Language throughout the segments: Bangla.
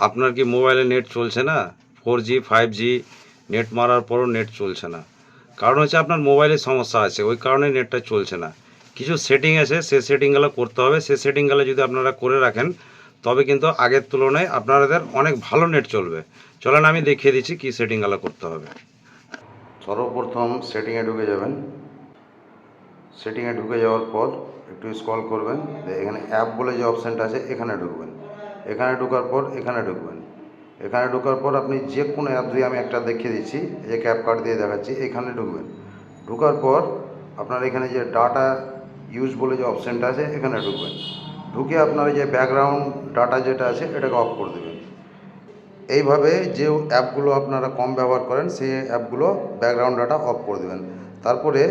আপনার কি মোবাইলে নেট চলছে না? 4G 5G নেট মারার পরও নেট চলছে না, কারণ হচ্ছে আপনার মোবাইলের সমস্যা আছে, ওই কারণে নেটটা চলছে না। কিছু সেটিং আছে, সে সেটিংগুলো করতে হবে। সে সেটিংগুলো যদি আপনারা করে রাখেন তবে কিন্তু আগের তুলনায় আপনাদের অনেক ভালো নেট চলবে। চলেন আমি দেখিয়ে দিচ্ছি কী সেটিংগুলো করতে হবে। সর্বপ্রথম সেটিংয়ে ঢুকে যাবেন। সেটিংয়ে ঢুকে যাওয়ার পর একটু স্ক্রল করবেন, এখানে অ্যাপ বলে যে অপশানটা আছে এখানে ঢুকবেন। এখানে ঢোকার পর এখানে ঢুকবেন। এখানে ঢোকার পর আপনি যে কোনো অ্যাপ দিয়ে, আমি একটা দেখিয়ে দিচ্ছি, এই ক্যাপ কার্ড দিয়ে দেখাচ্ছি, এখানে ঢুকবেন। ঢোকার পর আপনার এখানে যে ডাটা ইউজ বলে যে অপশানটা আছে এখানে ঢুকবেন। ঢুকে আপনার যে ব্যাকগ্রাউন্ড ডাটা যেটা আছে এটাকে অফ করে দেবেন। এইভাবে যে অ্যাপগুলো আপনারা কম ব্যবহার করেন সেই অ্যাপগুলো ব্যাকগ্রাউন্ড ডাটা অফ করে দেবেন। তারপরে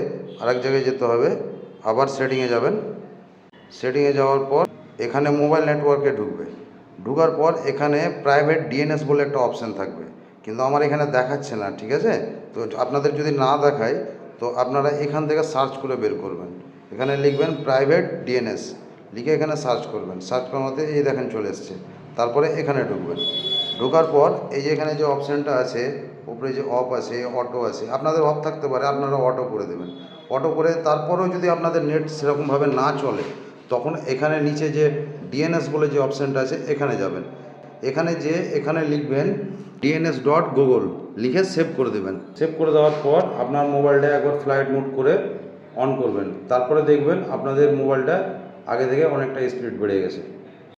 আরেক জায়গায় যেতে হবে, আবার সেটিংয়ে যাবেন। সেটিংয়ে যাওয়ার পর এখানে মোবাইল নেটওয়ার্কে ঢুকবে। ঢোকার পর এখানে প্রাইভেট ডিএনএস বলে একটা অপশান থাকবে, কিন্তু আমার এখানে দেখাচ্ছে না, ঠিক আছে? তো আপনাদের যদি না দেখায় তো আপনারা এখান থেকে সার্চ করে বের করবেন। এখানে লিখবেন প্রাইভেট ডিএনএস, লিখে এখানে সার্চ করবেন। সার্চ করার মধ্যে এই দেখেন চলে এসছে। তারপরে এখানে ঢুকবেন। ঢোকার পর এই যে এখানে যে অপশানটা আছে, উপরে যে অফ আছে, অটো আছে, আপনাদের অফ থাকতে পারে, আপনারা অটো করে দেবেন। অটো করে তারপরেও যদি আপনাদের নেট সেরকমভাবে না চলে, তখন এখানে নিচে যে ডিএনএস বলে যে অপশানটা আছে এখানে যাবেন। এখানে এখানে লিখবেন dns.google, লিখে সেভ করে দেবেন। সেভ করে দেওয়ার পর আপনার মোবাইলটা একবার ফ্লাইট মোড করে অন করবেন। তারপরে দেখবেন আপনাদের মোবাইলটা আগে থেকে অনেকটা স্পিড বেড়ে গেছে।